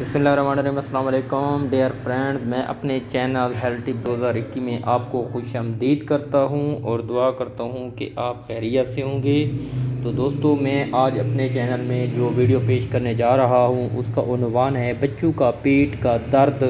بسم اللہ الرحمن الرحیم۔ السلام علیکم ڈیئر فرینڈ، میں اپنے چینل ہیلتھ ٹپ 2021 میں آپ کو خوش آمدید کرتا ہوں اور دعا کرتا ہوں کہ آپ خیریت سے ہوں گے۔ تو دوستو، میں آج اپنے چینل میں جو ویڈیو پیش کرنے جا رہا ہوں اس کا عنوان ہے بچوں کا پیٹ کا درد،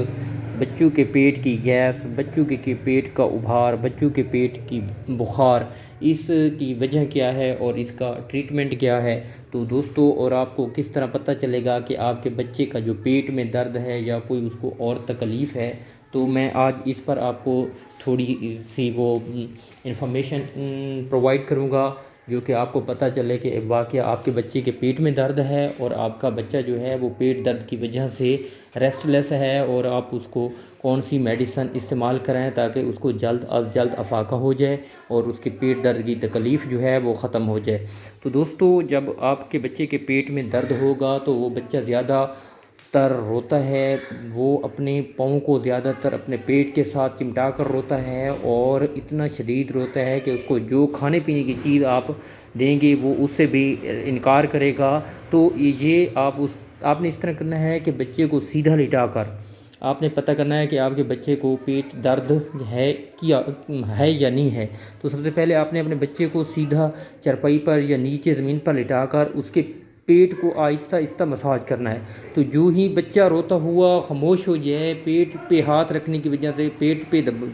بچوں کے پیٹ کی گیس، بچوں کے پیٹ کا ابھار، بچوں کے پیٹ کی بخار، اس کی وجہ کیا ہے اور اس کا ٹریٹمنٹ کیا ہے۔ تو دوستو، اور آپ کو کس طرح پتہ چلے گا کہ آپ کے بچے کا جو پیٹ میں درد ہے یا کوئی اس کو اور تکلیف ہے، تو میں آج اس پر آپ کو تھوڑی سی وہ انفارمیشن پرووائڈ کروں گا جو کہ آپ کو پتہ چلے کہ واقعہ آپ کے بچے کے پیٹ میں درد ہے اور آپ کا بچہ جو ہے وہ پیٹ درد کی وجہ سے ریسٹ لیس ہے، اور آپ اس کو کون سی میڈیسن استعمال کریں تاکہ اس کو جلد از جلد افاقہ ہو جائے اور اس کے پیٹ درد کی تکلیف جو ہے وہ ختم ہو جائے۔ تو دوستو، جب آپ کے بچے کے پیٹ میں درد ہوگا تو وہ بچہ زیادہ تر روتا ہے، وہ اپنے پاؤں کو زیادہ تر اپنے پیٹ کے ساتھ چمٹا کر روتا ہے اور اتنا شدید روتا ہے کہ اس کو جو کھانے پینے کی چیز آپ دیں گے وہ اس سے بھی انکار کرے گا۔ تو یہ آپ نے اس طرح کرنا ہے کہ بچے کو سیدھا لٹا کر آپ نے پتہ کرنا ہے کہ آپ کے بچے کو پیٹ درد ہے یا نہیں ہے۔ تو سب سے پہلے آپ نے اپنے بچے کو سیدھا چرپائی پر یا نیچے زمین پر لٹا کر اس کے پیٹ کو آہستہ آہستہ مساج کرنا ہے۔ تو جو ہی بچہ روتا ہوا خاموش ہو جائے پیٹ پہ ہاتھ رکھنے کی وجہ سے،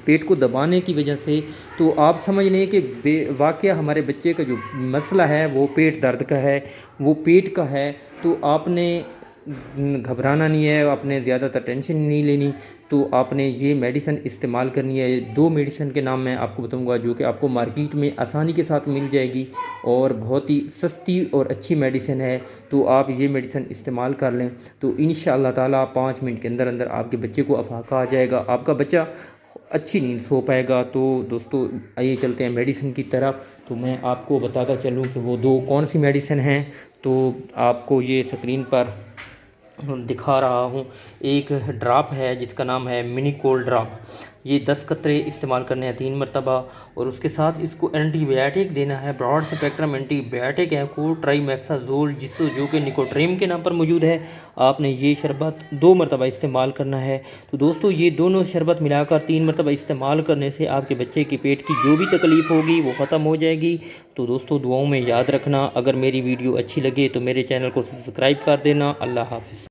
پیٹ کو دبانے کی وجہ سے، تو آپ سمجھ لیں کہ واقعہ ہمارے بچے کا جو مسئلہ ہے وہ پیٹ درد کا ہے، وہ پیٹ کا ہے۔ تو آپ نے گھبرانا نہیں ہے، آپ نے زیادہ تر ٹینشن نہیں لینی۔ تو آپ نے یہ میڈیسن استعمال کرنی ہے۔ 2 میڈیسن کے نام میں آپ کو بتاؤں گا جو کہ آپ کو مارکیٹ میں آسانی کے ساتھ مل جائے گی اور بہت ہی سستی اور اچھی میڈیسن ہے۔ تو آپ یہ میڈیسن استعمال کر لیں تو انشاءاللہ تعالیٰ 5 منٹ کے اندر اندر آپ کے بچے کو افاقہ آ جائے گا، آپ کا بچہ اچھی نیند سو پائے گا۔ تو دوستو، آئیے چلتے ہیں میڈیسن کی طرف۔ تو میں آپ کو بتاتا چلوں کہ وہ 2 کون سی میڈیسن ہیں۔ تو آپ کو یہ اسکرین پر دکھا رہا ہوں، ایک ڈراپ ہے جس کا نام ہے منی کول ڈراپ۔ یہ 10 قطرے استعمال کرنے ہیں 3 مرتبہ، اور اس کے ساتھ اس کو اینٹی بائیوٹک دینا ہے، براڈ اسپیکٹرم اینٹی بائیوٹک ہے کو ٹرائمیکسازول، جو کہ نیکوٹریم کے نام پر موجود ہے۔ آپ نے یہ شربت 2 مرتبہ استعمال کرنا ہے۔ تو دوستو، یہ دونوں شربت ملا کر 3 مرتبہ استعمال کرنے سے آپ کے بچے کے پیٹ کی جو بھی تکلیف ہوگی وہ ختم ہو جائے گی۔ تو دوستو، دعاؤں میں یاد رکھنا۔ اگر میری ویڈیو اچھی لگے تو میرے چینل کو سبسکرائب کر دینا۔ اللہ حافظ۔